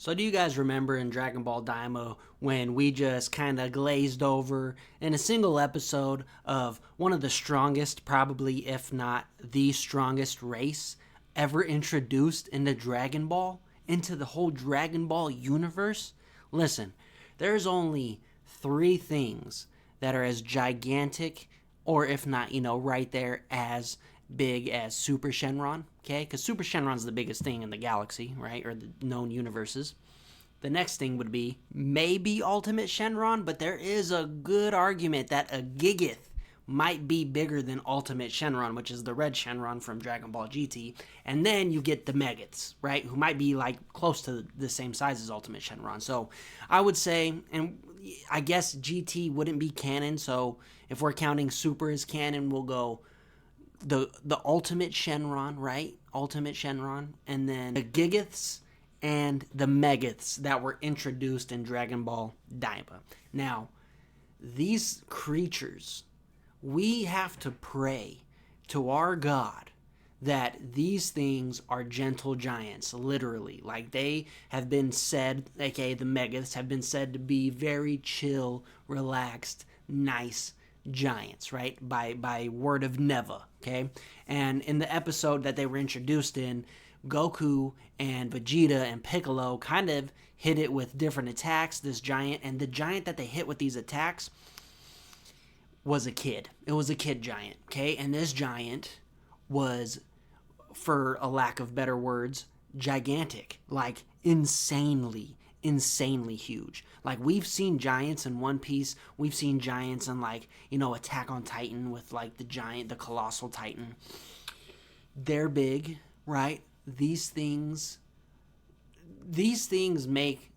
So do you guys remember in Dragon Ball Daima when we just kind of glazed over in a single episode of one of the strongest, probably if not the strongest race ever introduced into Dragon Ball, into the whole Dragon Ball universe? Listen, there's only three things that are as gigantic, or if not, right there as big as Super Shenron, okay? Because Super Shenron's the biggest thing in the galaxy, right? Or the known universes. The next thing would be maybe Ultimate Shenron, but there is a good argument that a gigath might be bigger than Ultimate Shenron, which is the red Shenron from Dragon Ball GT. And then you get the MEGATHs, right? Who might be like close to the same size as Ultimate Shenron. So I would say, and I guess GT wouldn't be canon. So if we're counting Super as canon, we'll go the Ultimate Shenron, right? Ultimate Shenron, and then the Gigaths and the Megaths that were introduced in Dragon Ball Daima. Now, these creatures, we have to pray to our God that these things are gentle giants, literally. Like they have been said, aka the Megaths, have been said to be very chill, relaxed, nice giants, right? By word of Neva, okay? And in the episode that they were introduced in, Goku and Vegeta and Piccolo kind of hit it with different attacks, this giant, and the giant that they hit with these attacks was a kid. It was a kid giant, okay? And this giant was, for a lack of better words, gigantic, like insanely huge. Like we've seen giants in One Piece, we've seen giants in like, Attack on Titan with like the giant, the colossal titan. They're big, right? These things make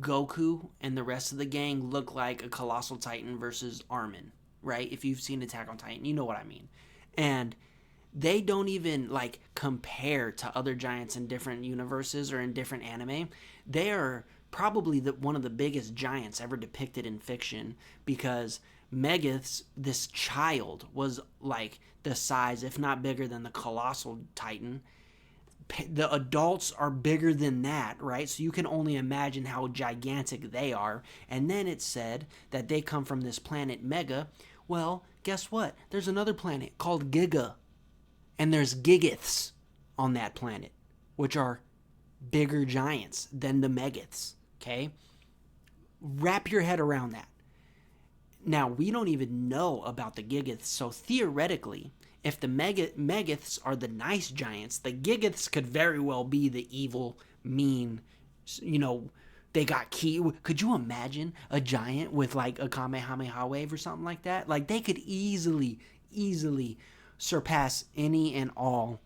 Goku and the rest of the gang look like a colossal titan versus Armin, right? If you've seen Attack on Titan, you know what I mean. And they don't even like compare to other giants in different universes or in different anime. They are probably one of the biggest giants ever depicted in fiction because Megath's, this child, was like the size, if not bigger than the colossal titan. The adults are bigger than that, right? So you can only imagine how gigantic they are. And then it's said that they come from this planet Mega. Well, guess what? There's another planet called Giga, and there's gigaths on that planet, which are bigger giants than the megaths, okay? Wrap your head around that. Now, we don't even know about the gigaths, so theoretically, if the megaths are the nice giants, the gigaths could very well be the evil, mean, you know, they got key. Could you imagine a giant with like a Kamehameha wave or something like that? Like they could easily surpass any and all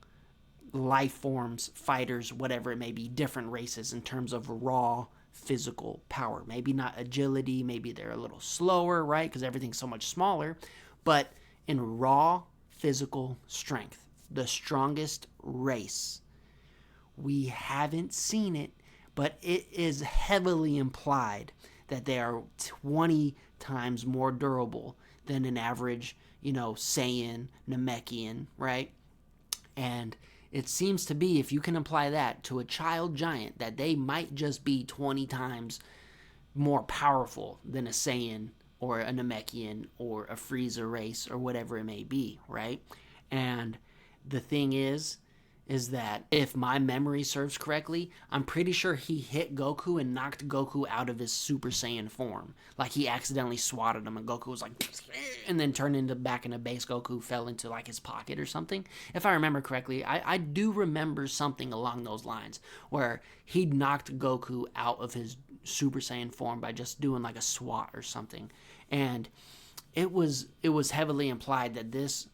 life forms, fighters, whatever it may be, different races in terms of raw physical power. Maybe not agility, maybe they're a little slower, right? Because everything's so much smaller. But in raw physical strength, the strongest race, we haven't seen it, but it is heavily implied that they are 20 times more durable than an average, Saiyan, Namekian, right? And it seems to be, if you can apply that to a child giant, that they might just be 20 times more powerful than a Saiyan or a Namekian or a Frieza race or whatever it may be, right? And the thing is that if my memory serves correctly, I'm pretty sure he hit Goku and knocked Goku out of his Super Saiyan form. Like he accidentally swatted him and Goku was like, and then turned into back into base Goku, fell into like his pocket or something. If I remember correctly, I do remember something along those lines where he knocked Goku out of his Super Saiyan form by just doing like a swat or something. And it was heavily implied that this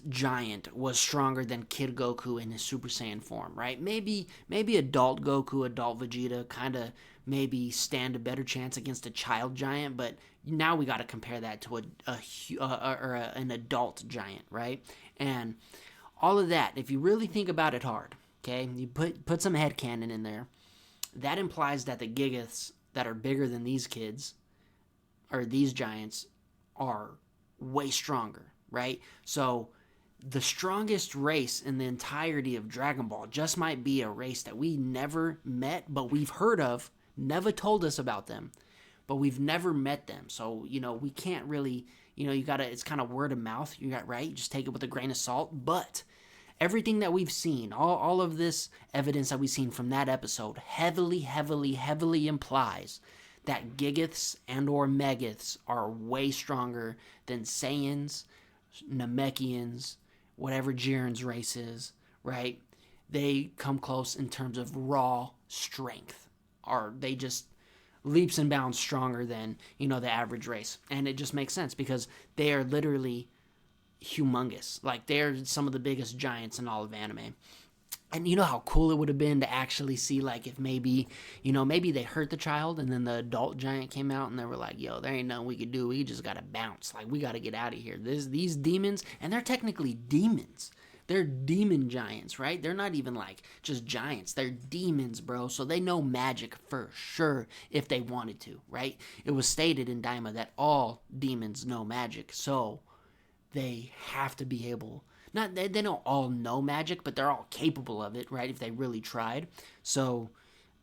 giant was stronger than Kid Goku in his Super Saiyan form, right? Maybe adult Goku, adult Vegeta kind of maybe stand a better chance against a child giant, but now we got to compare that to an adult giant, right? And all of that, if you really think about it hard, okay, you put some headcanon in there, that implies that the gigaths that are bigger than these kids or these giants are way stronger, right? So the strongest race in the entirety of Dragon Ball just might be a race that we never met, but we've heard of, never told us about them, but we've never met them. So, we can't really, you gotta, it's kind of word of mouth, you got right? Just take it with a grain of salt. But everything that we've seen, all of this evidence that we've seen from that episode heavily, heavily, heavily implies that gigaths and or megaths are way stronger than Saiyans, Namekians, whatever Jiren's race is, right? They come close in terms of raw strength. They just leaps and bounds stronger than, the average race. And it just makes sense because they are literally humongous. Like, they're some of the biggest giants in all of anime. And you know how cool it would have been to actually see, like, if maybe they hurt the child and then the adult giant came out and they were like, yo, there ain't nothing we could do. We just got to bounce. Like, we got to get out of here. These demons, and they're technically demons. They're demon giants, right? They're not even, like, just giants. They're demons, bro. So they know magic for sure if they wanted to, right? It was stated in Daima that all demons know magic. So they have to be able... they don't all know magic, but they're all capable of it, right, if they really tried. So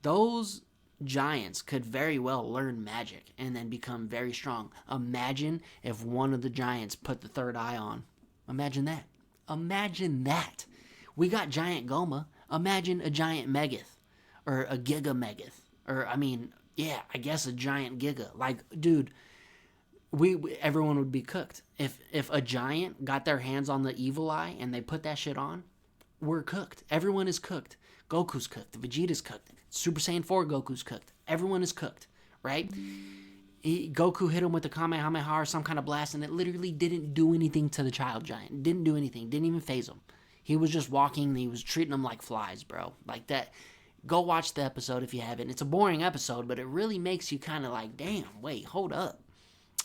those giants could very well learn magic and then become very strong. Imagine if one of the giants put the third eye on. Imagine that. Imagine that. We got giant Goma. Imagine a giant Megath or a Giga Megath. Or, I guess a giant Giga. Like, dude... everyone would be cooked. If a giant got their hands on the evil eye and they put that shit on, we're cooked. Everyone is cooked. Goku's cooked. Vegeta's cooked. Super Saiyan 4 Goku's cooked. Everyone is cooked, right? Goku hit him with the Kamehameha or some kind of blast, and it literally didn't do anything to the child giant. Didn't do anything. Didn't even phase him. He was just walking, and he was treating them like flies, bro. Like that. Go watch the episode if you haven't. It's a boring episode, but it really makes you kind of like, damn, wait, hold up.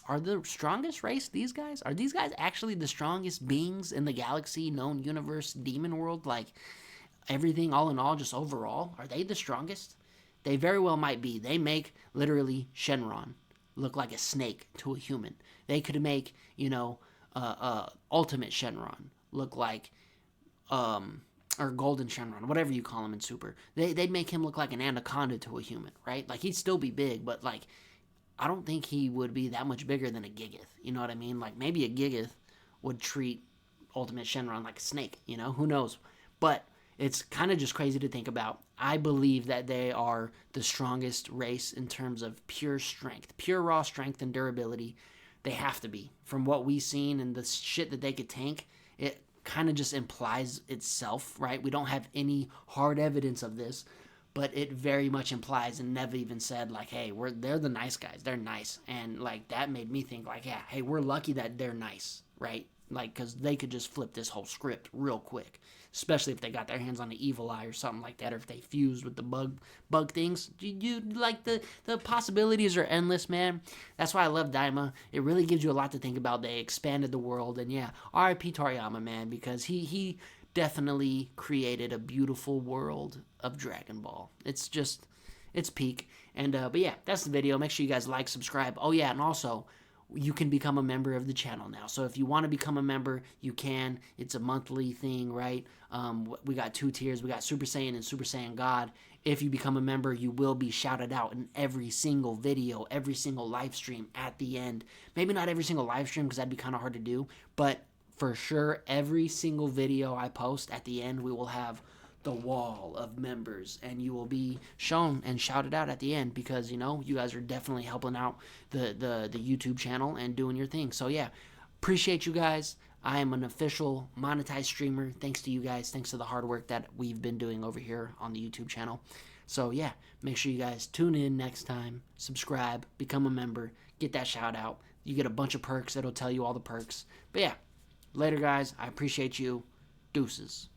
Are the strongest race these guys? Are these guys actually the strongest beings in the galaxy, known universe, demon world? Like, everything, all in all, just overall? Are they the strongest? They very well might be. They make, literally, Shenron look like a snake to a human. They could make, Ultimate Shenron look like, or Golden Shenron, whatever you call him in Super. They'd make him look like an anaconda to a human, right? Like, he'd still be big, but, like... I don't think he would be that much bigger than a Gigath. You know what I mean? Like, maybe a Gigath would treat Ultimate Shenron like a snake, Who knows? But it's kind of just crazy to think about. I believe that they are the strongest race in terms of pure strength. Pure raw strength and durability. They have to be. From what we've seen and the shit that they could tank, it kind of just implies itself, right? We don't have any hard evidence of this. But it very much implies and never even said, like, hey, they're the nice guys. They're nice. And, like, that made me think, like, yeah, hey, we're lucky that they're nice, right? Like, because they could just flip this whole script real quick. Especially if they got their hands on the evil eye or something like that. Or if they fused with the bug things. Like, the possibilities are endless, man. That's why I love Daima. It really gives you a lot to think about. They expanded the world. And, yeah, R.I.P. Toriyama, man. Because he definitely created a beautiful world of Dragon Ball. It's peak. And but yeah, that's the video. Make sure you guys like, subscribe. Oh yeah, and also you can become a member of the channel now. So if you want to become a member, you can. It's a monthly thing, right? We got 2 tiers. We got Super Saiyan and Super Saiyan God. If you become a member, you will be shouted out in every single video, every single live stream at the end. Maybe not every single live stream because that'd be kind of hard to do, but for sure, every single video I post at the end, we will have the wall of members, and you will be shown and shouted out at the end because, you guys are definitely helping out the YouTube channel and doing your thing. So, yeah, appreciate you guys. I am an official monetized streamer. Thanks to you guys. Thanks to the hard work that we've been doing over here on the YouTube channel. So, yeah, make sure you guys tune in next time. Subscribe. Become a member. Get that shout out. You get a bunch of perks that'll tell you all the perks. But, yeah. Later, guys. I appreciate you. Deuces.